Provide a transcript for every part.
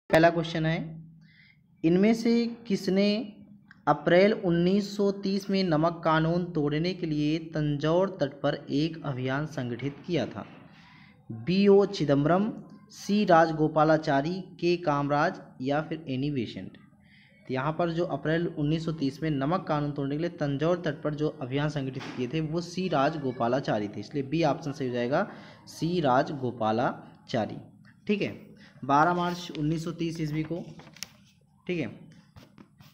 पहला क्वेश्चन है, इनमें से किसने अप्रैल 1930 में नमक कानून तोड़ने के लिए तंजौर तट पर एक अभियान संगठित किया था? B.O. चिदम्बरम, C. राजगोपालाचारी, के कामराज या फिर एनी बेसेंट? तो यहाँ पर जो अप्रैल 1930 में नमक कानून तोड़ने के लिए तंजौर तट पर जो अभियान संगठित किए थे वो C. राजगोपालाचारी थे, इसलिए बी ऑप्शन सही हो जाएगा, C. राजगोपालाचारी। ठीक है, 12 मार्च 1930 ईस्वी को, ठीक है,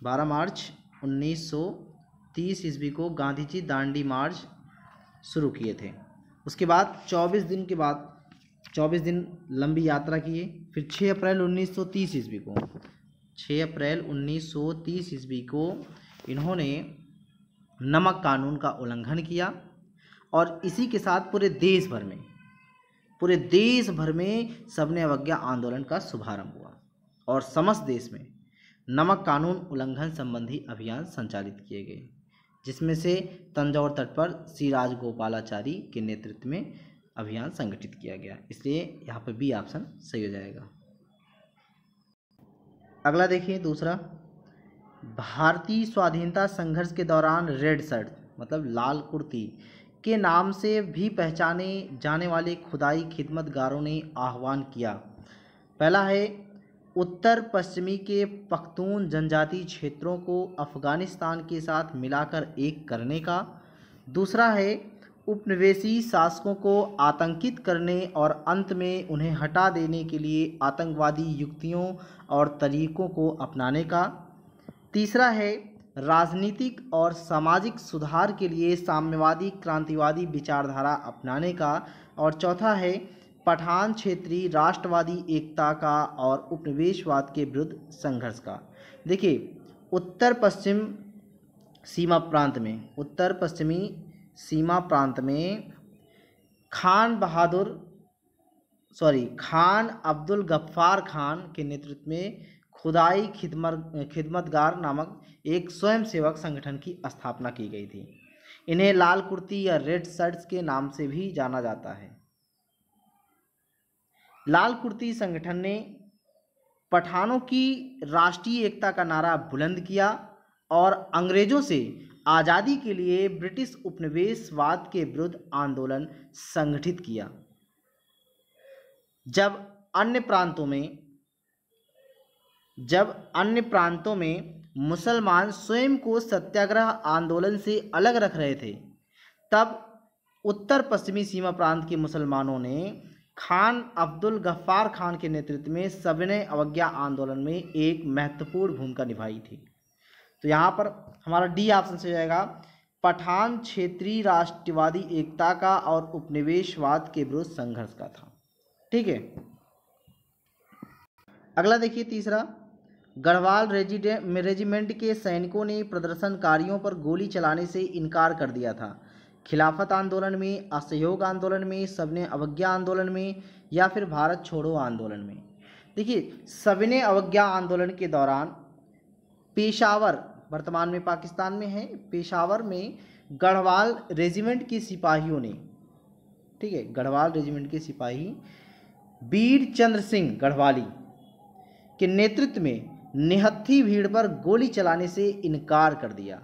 12 मार्च 1930 ईस्वी को गांधी जी दांडी मार्च शुरू किए थे। उसके बाद 24 दिन के बाद 24 दिन लंबी यात्रा किए। फिर 6 अप्रैल 1930 ईस्वी को 6 अप्रैल 1930 ईस्वी को इन्होंने नमक कानून का उल्लंघन किया और इसी के साथ पूरे देश भर में सबने अवज्ञा आंदोलन का शुभारंभ हुआ और समस्त देश में नमक कानून उल्लंघन संबंधी अभियान संचालित किए गए, जिसमें से तंजौर तट पर C. राजगोपालाचारी के नेतृत्व में अभियान संगठित किया गया, इसलिए यहाँ पर बी ऑप्शन सही हो जाएगा। अगला देखिए दूसरा, भारतीय स्वाधीनता संघर्ष के दौरान रेड शर्ट मतलब लाल कुर्ती के नाम से भी पहचाने जाने वाले खुदाई खिदमतगारों ने आह्वान किया। पहला है उत्तर पश्चिमी के पख्तून जनजाति क्षेत्रों को अफगानिस्तान के साथ मिलाकर एक करने का। दूसरा है उपनिवेशी शासकों को आतंकित करने और अंत में उन्हें हटा देने के लिए आतंकवादी युक्तियों और तरीकों को अपनाने का। तीसरा है राजनीतिक और सामाजिक सुधार के लिए साम्यवादी क्रांतिवादी विचारधारा अपनाने का। और चौथा है पठान क्षेत्रीय राष्ट्रवादी एकता का और उपनिवेशवाद के विरुद्ध संघर्ष का। देखिए, उत्तर पश्चिमी सीमा प्रांत में खान अब्दुल गफ्फार खान के नेतृत्व में खुदाई खिदमतगार नामक एक स्वयंसेवक संगठन की स्थापना की गई थी। इन्हें लाल कुर्ती या रेड शर्ट्स के नाम से भी जाना जाता है। लाल कुर्ती संगठन ने पठानों की राष्ट्रीय एकता का नारा बुलंद किया और अंग्रेजों से आज़ादी के लिए ब्रिटिश उपनिवेशवाद के विरुद्ध आंदोलन संगठित किया। जब अन्य प्रांतों में मुसलमान स्वयं को सत्याग्रह आंदोलन से अलग रख रहे थे, तब उत्तर पश्चिमी सीमा प्रांत के मुसलमानों ने खान अब्दुल गफ्फार खान के नेतृत्व में सविनय अवज्ञा आंदोलन में एक महत्वपूर्ण भूमिका निभाई थी। तो यहाँ पर हमारा डी ऑप्शन से जाएगा, पठान क्षेत्रीय राष्ट्रवादी एकता का और उपनिवेशवाद के विरुद्ध संघर्ष का था। ठीक है, अगला देखिए तीसरा, गढ़वाल रेजिमेंट के सैनिकों ने प्रदर्शनकारियों पर गोली चलाने से इनकार कर दिया था। खिलाफत आंदोलन में, असहयोग आंदोलन में, सबने अवज्ञा आंदोलन में या फिर भारत छोड़ो आंदोलन में? देखिए, सबने अवज्ञा आंदोलन के दौरान पेशावर, वर्तमान में पाकिस्तान में है, पेशावर में गढ़वाल रेजिमेंट के सिपाहियों ने, ठीक है, गढ़वाल रेजिमेंट के सिपाही वीर चंद्र सिंह गढ़वाली के नेतृत्व में निहत्थी भीड़ पर गोली चलाने से इनकार कर दिया।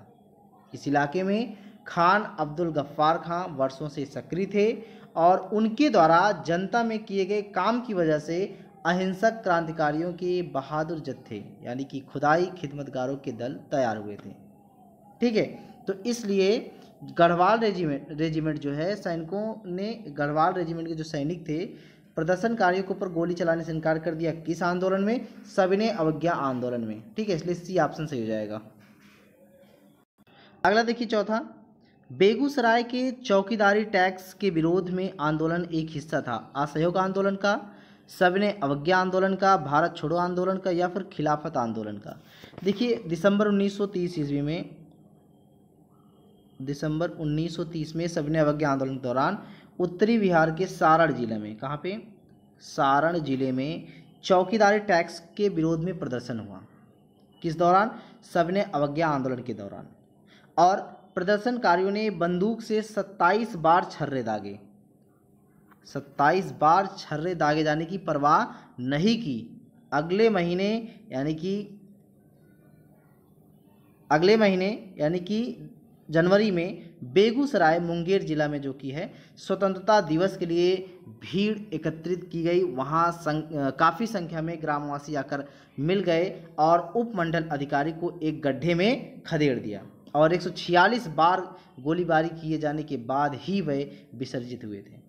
इस इलाके में खान अब्दुल गफ्फार खान वर्षों से सक्रिय थे और उनके द्वारा जनता में किए गए काम की वजह से अहिंसक क्रांतिकारियों के बहादुर जत्थे यानी कि खुदाई खिदमतगारों के दल तैयार हुए थे। ठीक है, तो इसलिए गढ़वाल रेजिमेंट जो है, सैनिकों ने गढ़वाल रेजिमेंट के जो सैनिक थे प्रदर्शनकारियों के ऊपर गोली चलाने से इनकार कर दिया। किस आंदोलन में? सविनय अवज्ञा आंदोलन में। ठीक है, इसलिए सी ऑप्शन सही हो जाएगा। अगला देखिए चौथा, बेगूसराय के चौकीदारी टैक्स के विरोध में आंदोलन एक हिस्सा था। असहयोग आंदोलन का, सविनय अवज्ञा आंदोलन का, भारत छोड़ो आंदोलन का या फिर खिलाफत आंदोलन का? देखिए, दिसंबर 1930 में सविनय अवज्ञा आंदोलन के दौरान उत्तरी बिहार के सारण जिले में, कहाँ पे? सारण जिले में चौकीदारी टैक्स के विरोध में प्रदर्शन हुआ। किस दौरान? सविनय अवज्ञा आंदोलन के दौरान। और प्रदर्शनकारियों ने बंदूक से 27 बार छर्रे दागे। 27 बार छर्रे दागे जाने की परवाह नहीं की अगले महीने यानी कि जनवरी में बेगूसराय मुंगेर जिला में जो कि है स्वतंत्रता दिवस के लिए भीड़ एकत्रित की गई। वहाँ काफ़ी संख्या में ग्रामवासी आकर मिल गए और उपमंडल अधिकारी को एक गड्ढे में खदेड़ दिया और 146 बार गोलीबारी किए जाने के बाद ही वे विसर्जित हुए थे।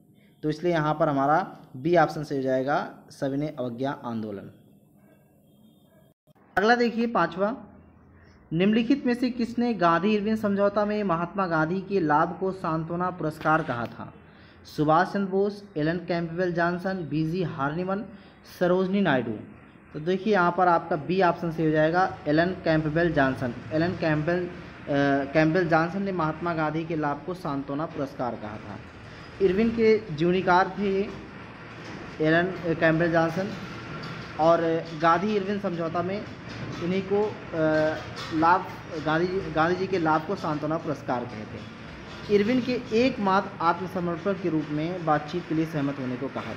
तो इसलिए यहाँ पर हमारा बी ऑप्शन से हो जाएगा सविनय अवज्ञा आंदोलन। अगला देखिए पांचवा, निम्नलिखित में से किसने गांधी इरविन समझौता में महात्मा गांधी के लाभ को सांत्वना पुरस्कार कहा था? Subhash Chandra Bose, Elon Campbell Johnson, बीजी हार्निमन, सरोजनी नायडू। तो देखिए यहाँ पर आपका बी ऑप्शन से हो जाएगा Alan Campbell Johnson. Alan Campbell Johnson ने महात्मा गांधी के लाभ को सांत्वना पुरस्कार कहा था। इरविन के जीवनीकार थे एलन कैंपबेल जॉनसन और गांधी इरविन समझौता में इन्हीं को गांधी जी के लाभ को सांत्वना पुरस्कार कहते हैं। इरविन के एकमात्र आत्मसमर्पण के रूप में बातचीत के लिए सहमत होने को कहा था,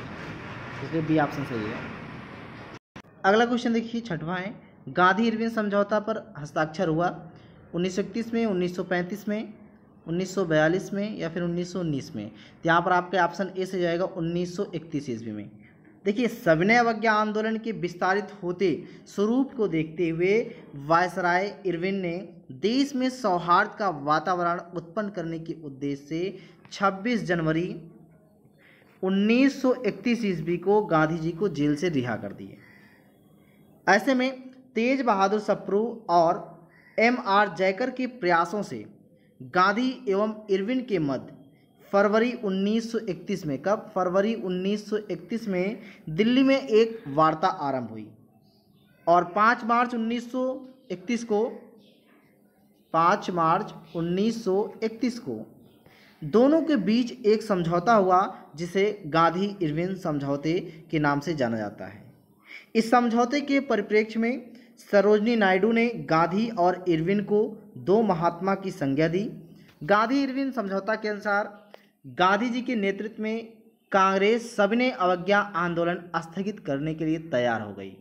इसलिए बी ऑप्शन सही है। अगला क्वेश्चन देखिए छठवां है, गांधी इरविन समझौता पर हस्ताक्षर हुआ 1931 में, 1935 में, 1942 में या फिर 1919 में? तो यहाँ पर आपके ऑप्शन ए से जाएगा 1931 ईस्वी में। देखिए सविनय अवज्ञा आंदोलन के विस्तारित होते स्वरूप को देखते हुए वायसराय इरविन ने देश में सौहार्द का वातावरण उत्पन्न करने के उद्देश्य से 26 जनवरी 1931 ईस्वी को गांधी जी को जेल से रिहा कर दिए। ऐसे में तेज बहादुर सप्रू और M.R. जयकर के प्रयासों से गांधी एवं इरविन के मध्य फरवरी 1931 में, कब? फरवरी 1931 में दिल्ली में एक वार्ता आरंभ हुई और 5 मार्च 1931 को दोनों के बीच एक समझौता हुआ जिसे गांधी इरविन समझौते के नाम से जाना जाता है। इस समझौते के परिप्रेक्ष्य में सरोजनी नायडू ने गांधी और इरविन को दो महात्मा की संज्ञा दी। गांधी इरविन समझौता के अनुसार गांधी जी के नेतृत्व में कांग्रेस सविनय अवज्ञा आंदोलन स्थगित करने के लिए तैयार हो गई।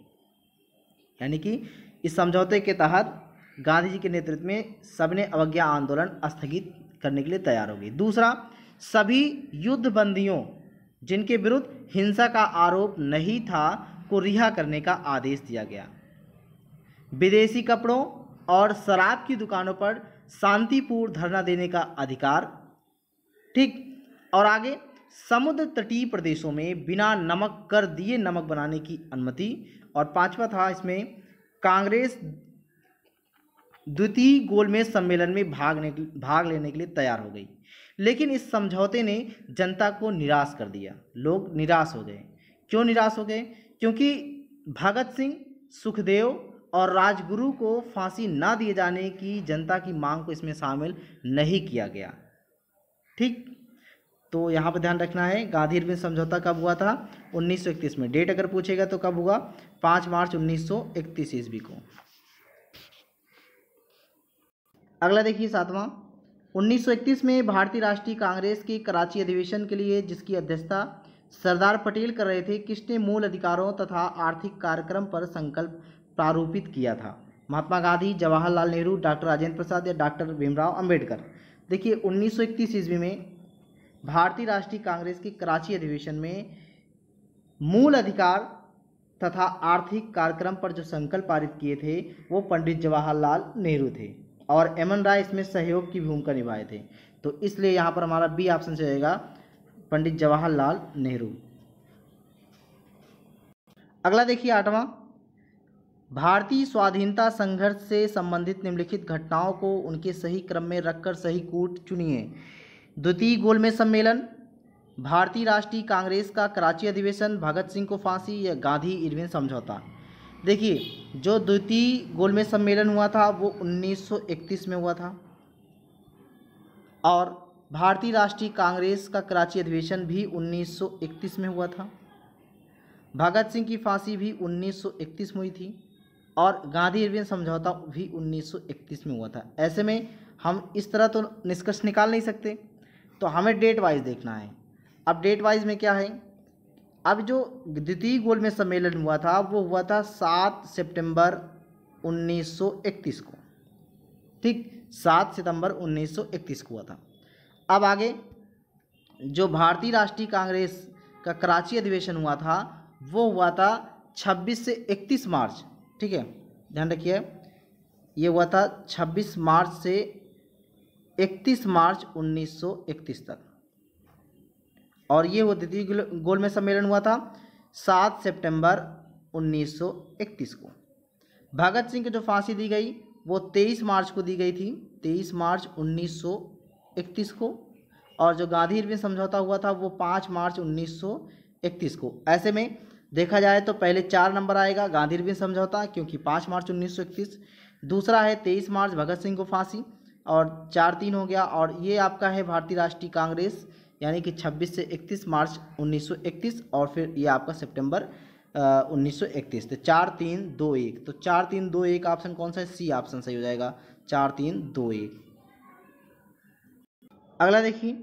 यानी कि इस समझौते के तहत गांधी जी के नेतृत्व में सविनय अवज्ञा आंदोलन स्थगित करने के लिए तैयार हो गई। दूसरा, सभी युद्ध बंदियों जिनके विरुद्ध हिंसा का आरोप नहीं था को रिहा करने का आदेश दिया गया। विदेशी कपड़ों और शराब की दुकानों पर शांतिपूर्ण धरना देने का अधिकार, ठीक। और आगे, समुद्र तटीय प्रदेशों में बिना नमक कर दिए नमक बनाने की अनुमति। और पांचवा था इसमें, कांग्रेस द्वितीय गोलमेज सम्मेलन में भाग लेने के लिए तैयार हो गई। लेकिन इस समझौते ने जनता को निराश कर दिया। लोग निराश हो गए। क्यों निराश हो गए? क्योंकि भगत सिंह, सुखदेव और राजगुरु को फांसी ना दिए जाने की जनता की मांग को इसमें शामिल नहीं किया गया। ठीक, तो यहाँ पर ध्यान रखना है गांधी इरविन समझौता कब हुआ था? 1931 में। डेट अगर पूछेगा तो कब हुआ? 5 मार्च 1931 ईस्वी को। अगला देखिए सातवां, 1931 में भारतीय राष्ट्रीय कांग्रेस के कराची अधिवेशन के लिए जिसकी अध्यक्षता सरदार पटेल कर रहे थे, किसने मूल अधिकारों तथा आर्थिक कार्यक्रम पर संकल्प प्रारूपित किया था? महात्मा गांधी, जवाहरलाल नेहरू, डॉक्टर राजेंद्र प्रसाद या डॉक्टर भीमराव अंबेडकर? देखिए 1931 ईस्वी में भारतीय राष्ट्रीय कांग्रेस के कराची अधिवेशन में मूल अधिकार तथा आर्थिक कार्यक्रम पर जो संकल्प पारित किए थे वो पंडित जवाहरलाल नेहरू थे और एम एन राय इसमें सहयोग की भूमिका निभाए थे। तो इसलिए यहाँ पर हमारा बी ऑप्शन से रहेगा पंडित जवाहरलाल नेहरू। अगला देखिए आठवां, भारतीय स्वाधीनता संघर्ष से संबंधित निम्नलिखित घटनाओं को उनके सही क्रम में रखकर सही कूट चुनिए। द्वितीय गोलमेज सम्मेलन, भारतीय राष्ट्रीय कांग्रेस का कराची अधिवेशन, भगत सिंह को फांसी या गांधी इरविन समझौता? देखिए जो द्वितीय गोलमेज सम्मेलन हुआ था वो 1931 में हुआ था और भारतीय राष्ट्रीय कांग्रेस का कराची अधिवेशन भी 1931 में हुआ था। भगत सिंह की फांसी भी 1931 में हुई थी और गांधी इरविन समझौता भी 1931 में हुआ था। ऐसे में हम इस तरह तो निष्कर्ष निकाल नहीं सकते, तो हमें डेट वाइज देखना है। अब डेट वाइज में क्या है अब जो द्वितीय गोलमेज सम्मेलन हुआ था वो हुआ था 7 सितंबर 1931 को, ठीक, 7 सितंबर 1931 को हुआ था। अब आगे जो भारतीय राष्ट्रीय कांग्रेस का कराची अधिवेशन हुआ था वो हुआ था 26 से 31 मार्च, ठीक है, ध्यान रखिए, ये हुआ था 26 मार्च से 31 मार्च 1931 तक। और ये वो द्वितीय गोलमेज सम्मेलन हुआ था 7 सितंबर 1931 को। भगत सिंह को जो फांसी दी गई वो 23 मार्च को दी गई थी, 23 मार्च 1931 को। और जो गांधी इरविन समझौता हुआ था वो 5 मार्च 1931 को। ऐसे में देखा जाए तो पहले 4 नंबर आएगा गांधी इरविन समझौता, क्योंकि 5 मार्च 1931। दूसरा है 23 मार्च भगत सिंह को फांसी, और 4-3 हो गया। और ये आपका है भारतीय राष्ट्रीय कांग्रेस, यानी कि 26 से 31 मार्च 1931, और फिर ये आपका सितंबर 1931। तो 4-3-2-1, तो 4-3-2-1 ऑप्शन कौन सा है? सी ऑप्शन सही हो जाएगा, 4-3-2-1। अगला देखिए,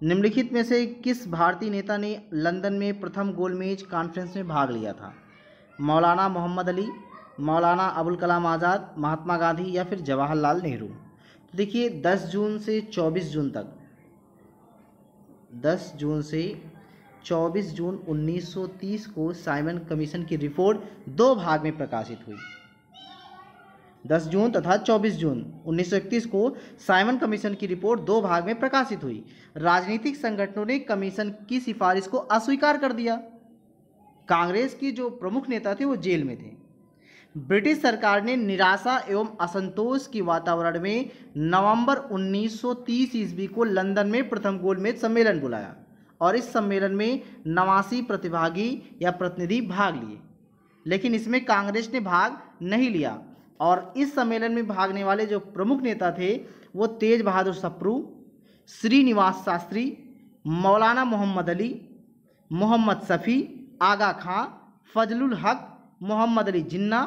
निम्नलिखित में से किस भारतीय नेता ने लंदन में प्रथम गोलमेज कॉन्फ्रेंस में भाग लिया था? मौलाना मोहम्मद अली, मौलाना अबुल कलाम आज़ाद, महात्मा गांधी या फिर जवाहरलाल नेहरू। तो देखिए 10 जून से 24 जून तक, 10 जून से 24 जून 1930 को साइमन कमीशन की रिपोर्ट 2 भाग में प्रकाशित हुई। 10 जून तथा 24 जून 1931 को साइमन कमीशन की रिपोर्ट 2 भाग में प्रकाशित हुई। राजनीतिक संगठनों ने कमीशन की सिफारिश को अस्वीकार कर दिया। कांग्रेस की जो प्रमुख नेता थे वो जेल में थे। ब्रिटिश सरकार ने निराशा एवं असंतोष के वातावरण में नवंबर 1930 ईस्वी को लंदन में प्रथम गोलमेज सम्मेलन बुलाया, और इस सम्मेलन में 89 प्रतिभागी या प्रतिनिधि भाग लिए, लेकिन इसमें कांग्रेस ने भाग नहीं लिया। और इस सम्मेलन में भागने वाले जो प्रमुख नेता थे वो तेज बहादुर सप्रू, श्रीनिवास शास्त्री, मौलाना मोहम्मद अली, मोहम्मद शफी, आगा खां, फजलुल हक, मोहम्मद अली जिन्ना,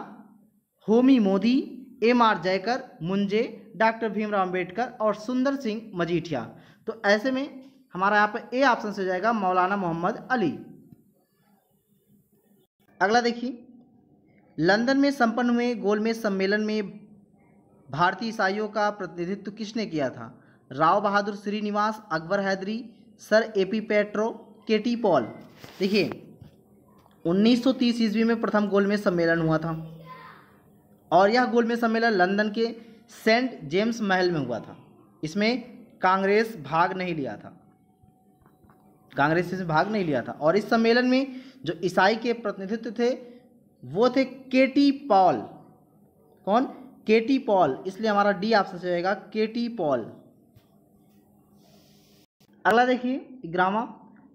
होमी मोदी, एम.आर. जयकर, मुंजे, डॉक्टर भीमराव अंबेडकर और सुंदर सिंह मजीठिया। तो ऐसे में हमारा यहाँ पर ए ऑप्शन से हो जाएगा मौलाना मोहम्मद अली। अगला देखिए, लंदन में संपन्न हुए गोलमेज सम्मेलन में भारतीय ईसाइयों का प्रतिनिधित्व किसने किया था? Rao Bahadur Srinivas, Akbar Hydari, sir A P. Patro, K T. Paul. देखिए 1930 ईस्वी में प्रथम गोलमेज सम्मेलन हुआ था, और यह गोलमेज सम्मेलन लंदन के सेंट जेम्स महल में हुआ था। इसमें कांग्रेस भाग नहीं लिया था, कांग्रेस इसमें भाग नहीं लिया था। और इस सम्मेलन में जो ईसाई के प्रतिनिधित्व थे वो थे के.टी. पॉल। कौन? के.टी. पॉल, इसलिए हमारा डी ऑप्शन से जाएगा के.टी. पॉल। अगला देखिए, 11वां,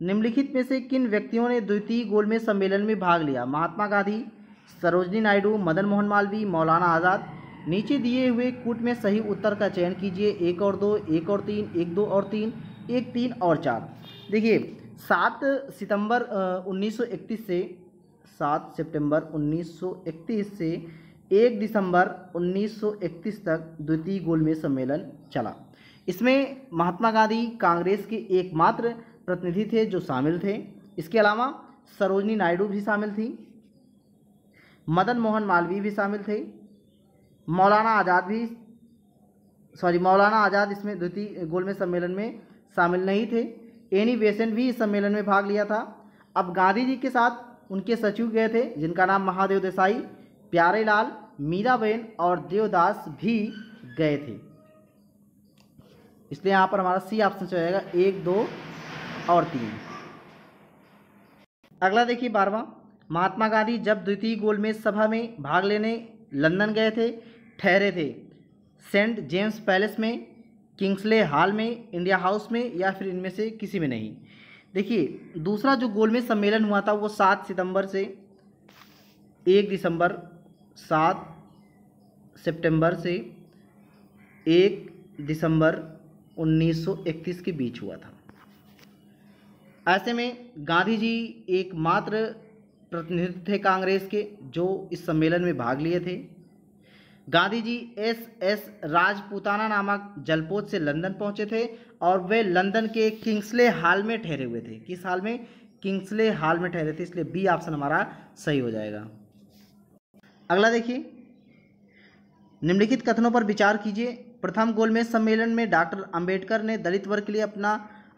निम्नलिखित में से किन व्यक्तियों ने द्वितीय गोलमेज सम्मेलन में भाग लिया? महात्मा गांधी, सरोजनी नायडू, मदन मोहन मालवीय, मौलाना आज़ाद। नीचे दिए हुए कूट में सही उत्तर का चयन कीजिए। 1 और 2, 1 और 3, 1, 2 और 3, 1, 3 और 4। देखिए 7 सितंबर 1931 से 7 सितंबर 1931 से 1 दिसंबर 1931 तक द्वितीय गोलमेज सम्मेलन चला। इसमें महात्मा गांधी कांग्रेस के एकमात्र प्रतिनिधि थे जो शामिल थे। इसके अलावा सरोजनी नायडू भी शामिल थी, मदन मोहन मालवीय भी शामिल थे, मौलाना आज़ाद इसमें द्वितीय गोलमेज सम्मेलन में शामिल नहीं थे। एनी बेसेंट भी इस सम्मेलन में भाग लिया था। अब गांधी जी के साथ उनके सचिव गए थे जिनका नाम महादेव देसाई, प्यारेलाल, मीराबेन और देवदास भी गए थे। इसलिए यहाँ पर हमारा सी ऑप्शन से हो जाएगा 1, 2 और 3। अगला देखिए 12वां, महात्मा गांधी जब द्वितीय गोलमेज सभा में भाग लेने लंदन गए थे, ठहरे थे सेंट जेम्स पैलेस में, किंग्सले हॉल में, इंडिया हाउस में, या फिर इनमें से किसी में नहीं। देखिए दूसरा जो गोलमेज सम्मेलन हुआ था वो 7 सितंबर से 1 दिसंबर, 7 सितंबर से 1 दिसंबर 1931 के बीच हुआ था। ऐसे में गांधी जी एकमात्र प्रतिनिधि थे कांग्रेस के जो इस सम्मेलन में भाग लिए थे। गांधी जी एस राजपूताना नामक जलपोत से लंदन पहुंचे थे और वे लंदन के किंग्सले हॉल में ठहरे हुए थे। किस हाल में? किंग्सले हाल में ठहरे थे, इसलिए बी ऑप्शन हमारा सही हो जाएगा। अगला देखिए, निम्नलिखित कथनों पर विचार कीजिए। प्रथम गोलमेज सम्मेलन में डॉक्टर अंबेडकर ने दलित वर्ग के लिए अपना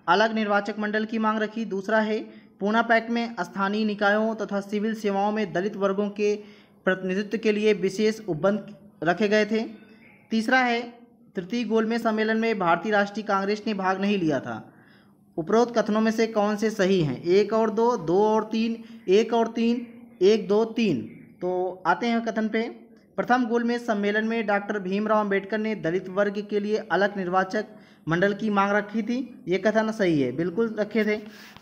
अलग निर्वाचक मंडल की मांग रखी। दूसरा है, पूना पैक्ट में स्थानीय निकायों तथा सिविल सेवाओं में दलित वर्गों के प्रतिनिधित्व के लिए विशेष उपबंध रखे गए थे। तीसरा है, तृतीय गोलमेज सम्मेलन में भारतीय राष्ट्रीय कांग्रेस ने भाग नहीं लिया था। उपरोक्त कथनों में से कौन से सही हैं? 1 और 2, 2 और 3, 1 और 3, 1, 2, 3। तो आते हैं कथन पे। प्रथम गोलमेज सम्मेलन में डॉक्टर भीमराव अंबेडकर ने दलित वर्ग के लिए अलग निर्वाचक मंडल की मांग रखी थी। ये कथन सही है, बिल्कुल रखे थे।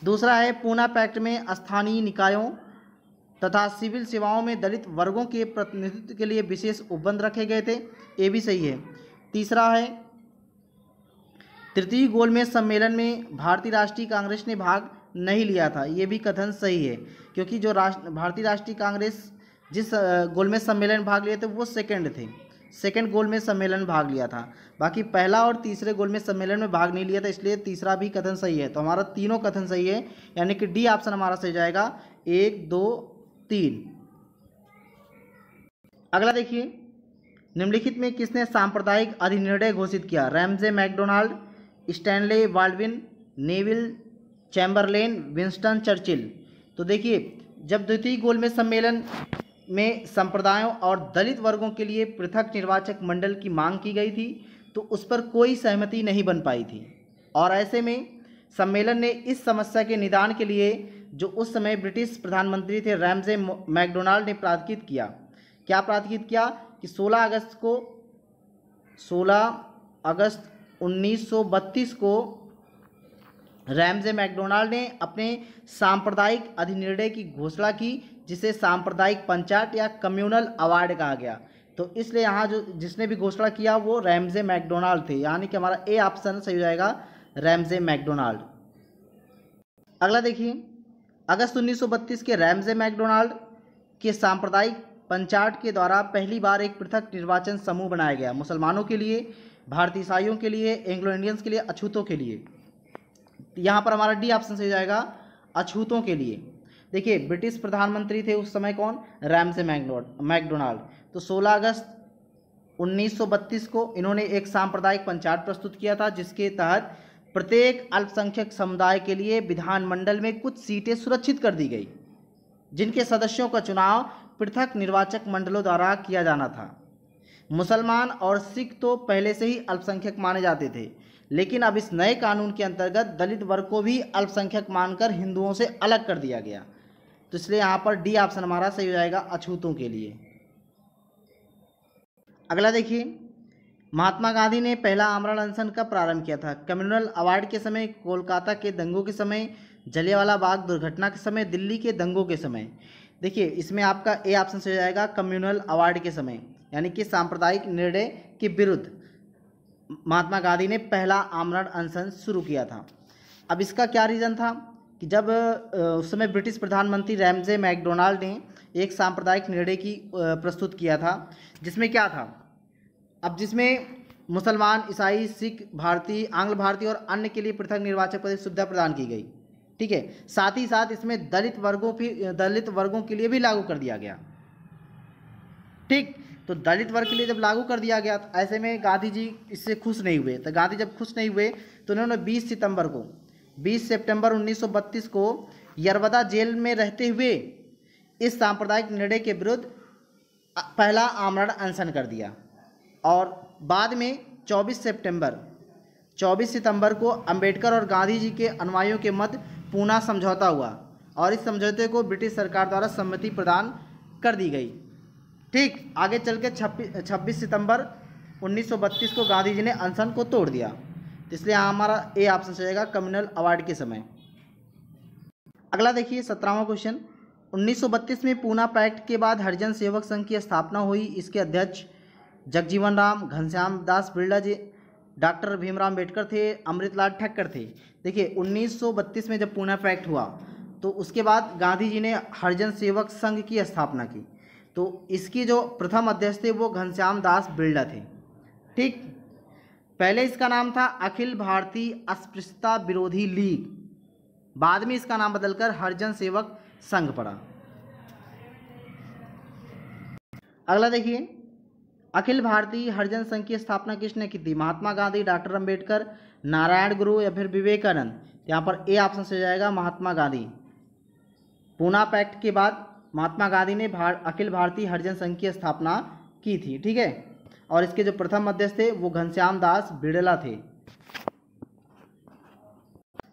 दूसरा है, पूना पैक्ट में स्थानीय निकायों तथा सिविल सेवाओं में दलित वर्गों के प्रतिनिधित्व के लिए विशेष उपबंध रखे गए थे। ये भी सही है। तीसरा है, तृतीय गोलमेज सम्मेलन में भारतीय राष्ट्रीय कांग्रेस ने भाग नहीं लिया था। ये भी कथन सही है, क्योंकि जो भारतीय राष्ट्रीय कांग्रेस जिस गोलमेज सम्मेलन में भाग लिए थे वो सेकंड गोलमेज सम्मेलन में भाग लिया था। बाकी पहला और तीसरे गोलमेज सम्मेलन में भाग नहीं लिया था, इसलिए तीसरा भी कथन सही है। तो हमारा तीनों कथन सही है, यानी कि डी ऑप्शन हमारा सही जाएगा, 1, 2, 3। अगला देखिए, निम्नलिखित में किसने सांप्रदायिक अधिनिर्णय घोषित किया? Ramsay MacDonald, Stanley Baldwin, Neville Chamberlain, Winston Churchill. तो देखिए, जब द्वितीय गोलमेज सम्मेलन में संप्रदायों और दलित वर्गों के लिए पृथक निर्वाचक मंडल की मांग की गई थी, तो उस पर कोई सहमति नहीं बन पाई थी, और ऐसे में सम्मेलन ने इस समस्या के निदान के लिए जो उस समय ब्रिटिश प्रधानमंत्री थे रैमजे मैकडोनाल्ड ने प्राधिकृत किया। क्या प्राधिकृत किया कि 16 अगस्त 1932 को रैमजे मैकडोनाल्ड ने अपने सांप्रदायिक अधिनिर्णय की घोषणा की, जिसे सांप्रदायिक पंचायत या कम्युनल अवार्ड कहा गया। तो इसलिए यहाँ जो जिसने भी घोषणा किया वो रैमजे मैकडोनाल्ड थे, यानी कि हमारा ए ऑप्शन सही हो जाएगा, रैमजे मैकडोनाल्ड। अगला देखिए, अगस्त 1932 के रैमजे मैकडोनाल्ड के सांप्रदायिक पंचायत के द्वारा पहली बार एक पृथक निर्वाचन समूह बनाया गया, मुसलमानों के लिए, भारतीय ईसाइयों के लिए, एंग्लो इंडियंस के लिए, अछूतों के लिए। यहाँ पर हमारा डी ऑप्शन सही हो जाएगा, अछूतों के लिए। देखिए, ब्रिटिश प्रधानमंत्री थे उस समय कौन? Ramsay MacDonald. तो 16 अगस्त 1932 को इन्होंने एक सांप्रदायिक पंचायत प्रस्तुत किया था, जिसके तहत प्रत्येक अल्पसंख्यक समुदाय के लिए विधानमंडल में कुछ सीटें सुरक्षित कर दी गई, जिनके सदस्यों का चुनाव पृथक निर्वाचक मंडलों द्वारा किया जाना था। मुसलमान और सिख तो पहले से ही अल्पसंख्यक माने जाते थे, लेकिन अब इस नए कानून के अंतर्गत दलित वर्ग को भी अल्पसंख्यक मानकर हिंदुओं से अलग कर दिया गया। तो इसलिए यहाँ पर डी ऑप्शन हमारा सही हो जाएगा, अछूतों के लिए। अगला देखिए, महात्मा गांधी ने पहला आमरण अनशन कब प्रारंभ किया था? कम्युनल अवार्ड के समय, कोलकाता के दंगों के समय, जलियांवाला बाग दुर्घटना के समय, दिल्ली के दंगों के समय। देखिए, इसमें आपका ए ऑप्शन सही हो जाएगा, कम्युनल अवार्ड के समय, यानी कि सांप्रदायिक निर्णय के विरुद्ध महात्मा गांधी ने पहला आमरण अनशन शुरू किया था। अब इसका क्या रीज़न था कि जब उस समय ब्रिटिश प्रधानमंत्री रैमजे मैकडोनाल्ड ने एक सांप्रदायिक निर्णय की प्रस्तुत किया था, जिसमें क्या था, अब जिसमें मुसलमान, ईसाई, सिख, भारतीय, आंग्ल भारतीय और अन्य के लिए पृथक निर्वाचक पद सुविधा प्रदान की गई। ठीक है, साथ ही साथ इसमें दलित वर्गों के लिए भी लागू कर दिया गया। ठीक, तो दलित वर्ग के लिए जब लागू कर दिया गया, तो ऐसे में गांधी जी इससे खुश नहीं हुए। तो गांधी जब खुश नहीं हुए तो उन्होंने 20 सितंबर 1932 को यरवदा जेल में रहते हुए इस सांप्रदायिक निर्णय के विरुद्ध पहला आमरण अनशन कर दिया, और बाद में 24 सितंबर को अंबेडकर और गांधी जी के अनुयायियों के मध्य पूना समझौता हुआ, और इस समझौते को ब्रिटिश सरकार द्वारा सम्मति प्रदान कर दी गई। ठीक, आगे चल के 26 सितंबर 1932 को गांधी जी ने अनशन को तोड़ दिया। तो इसलिए हमारा ए ऑप्शन से जाएगा, कम्युनल अवार्ड के समय। अगला देखिए, 17वां क्वेश्चन। 1932 में पूना पैक्ट के बाद हरिजन सेवक संघ की स्थापना हुई। इसके अध्यक्ष जगजीवन राम, घनश्याम दास बिरला जी, डॉक्टर भीमराव अम्बेडकर थे, अमृतलाल ठक्कर थे। देखिए, 1932 में जब पूना पैक्ट हुआ तो उसके बाद गांधी जी ने हरिजन सेवक संघ की स्थापना की। तो इसकी जो प्रथम अध्यक्ष थे वो घनश्याम दास बिरला थे। ठीक, पहले इसका नाम था अखिल भारतीय अस्पृश्यता विरोधी लीग, बाद में इसका नाम बदलकर हरिजन सेवक संघ पड़ा। अगला देखिए, अखिल भारतीय हरिजन संघ की स्थापना किसने की थी? महात्मा गांधी, डॉक्टर अंबेडकर, नारायण गुरु या फिर विवेकानंद? यहाँ पर ए ऑप्शन से जाएगा महात्मा गांधी। पूना पैक्ट के बाद महात्मा गांधी ने अखिल भारतीय हरिजन संघ की स्थापना की थी। ठीक है, और इसके जो प्रथम अध्यक्ष थे वो घनश्याम दास बिड़ला थे।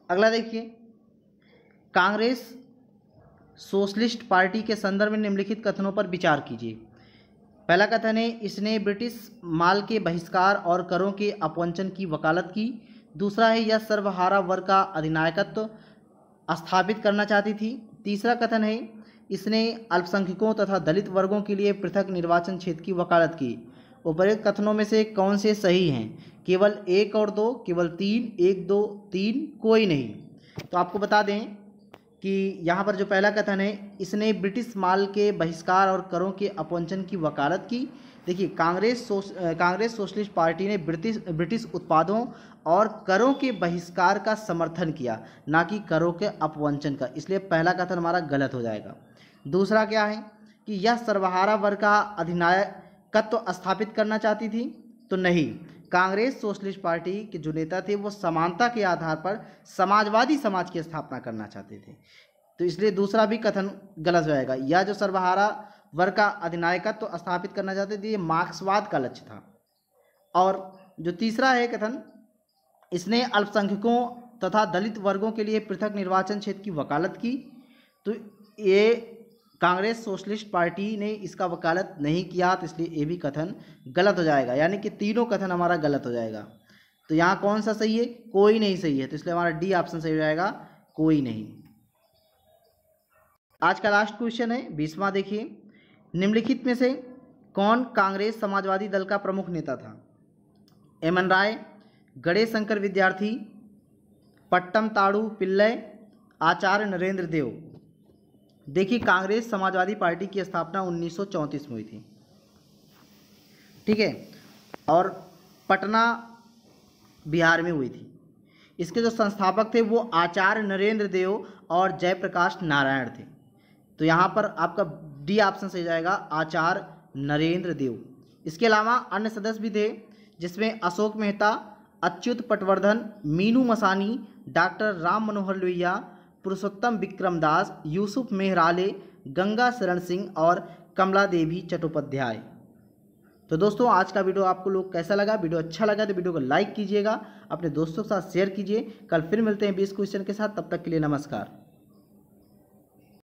अगला देखिए, कांग्रेस सोशलिस्ट पार्टी के संदर्भ में निम्नलिखित कथनों पर विचार कीजिए। पहला कथन है, इसने ब्रिटिश माल के बहिष्कार और करों के अपवंचन की वकालत की। दूसरा है, यह सर्वहारा वर्ग का अधिनायकत्व स्थापित करना चाहती थी। तीसरा कथन है, इसने अल्पसंख्यकों तथा दलित वर्गों के लिए पृथक निर्वाचन क्षेत्र की वकालत की। उपर्युक्त कथनों में से कौन से सही हैं? केवल 1 और 2, केवल 3, 1, 2, 3, कोई नहीं। तो आपको बता दें कि यहाँ पर जो पहला कथन है, इसने ब्रिटिश माल के बहिष्कार और करों के अपवंचन की वकालत की। देखिए, कांग्रेस सोशलिस्ट पार्टी ने ब्रिटिश उत्पादों और करों के बहिष्कार का समर्थन किया, ना कि करों के अपवंचन का, इसलिए पहला कथन हमारा गलत हो जाएगा। दूसरा क्या है कि यह सर्वहारा वर्ग का अधिनायकत्व स्थापित करना चाहती थी, तो नहीं, कांग्रेस सोशलिस्ट पार्टी के जो नेता थे वो समानता के आधार पर समाजवादी समाज की स्थापना करना चाहते थे, तो इसलिए दूसरा भी कथन गलत हो जाएगा। यह जो सर्वहारा वर्ग का अधिनायकत्व स्थापित करना चाहते थे, ये मार्क्सवाद का लक्ष्य था। और जो तीसरा है कथन, इसने अल्पसंख्यकों तथा दलित वर्गों के लिए पृथक निर्वाचन क्षेत्र की वकालत की, तो ये कांग्रेस सोशलिस्ट पार्टी ने इसका वकालत नहीं किया, तो इसलिए ये भी कथन गलत हो जाएगा, यानी कि तीनों कथन हमारा गलत हो जाएगा। तो यहाँ कौन सा सही है? कोई नहीं सही है, तो इसलिए हमारा डी ऑप्शन सही हो जाएगा, कोई नहीं। आज का लास्ट क्वेश्चन है 20वां। देखिए, निम्नलिखित में से कौन कांग्रेस समाजवादी दल का प्रमुख नेता था? एमएन राय, गणेश शंकर विद्यार्थी, पट्टम ताड़ू पिल्लय, आचार्य नरेंद्र देव? देखिए, कांग्रेस समाजवादी पार्टी की स्थापना 1934 में हुई थी। ठीक है, और पटना बिहार में हुई थी। इसके जो संस्थापक थे वो आचार्य नरेंद्र देव और जयप्रकाश नारायण थे, तो यहाँ पर आपका डी ऑप्शन सही जाएगा, आचार्य नरेंद्र देव। इसके अलावा अन्य सदस्य भी थे, जिसमें अशोक मेहता, अच्युत पटवर्धन, मीनू मसानी, डॉक्टर राम मनोहर लोहिया, पुरुषोत्तम विक्रमदास, यूसुफ मेहराले, गंगा शरण सिंह और कमला देवी चट्टोपाध्याय। तो दोस्तों, आज का वीडियो आपको लोग कैसा लगा? वीडियो अच्छा लगा तो वीडियो को लाइक कीजिएगा, अपने दोस्तों के साथ शेयर कीजिए। कल फिर मिलते हैं 20 क्वेश्चन के साथ, तब तक के लिए नमस्कार।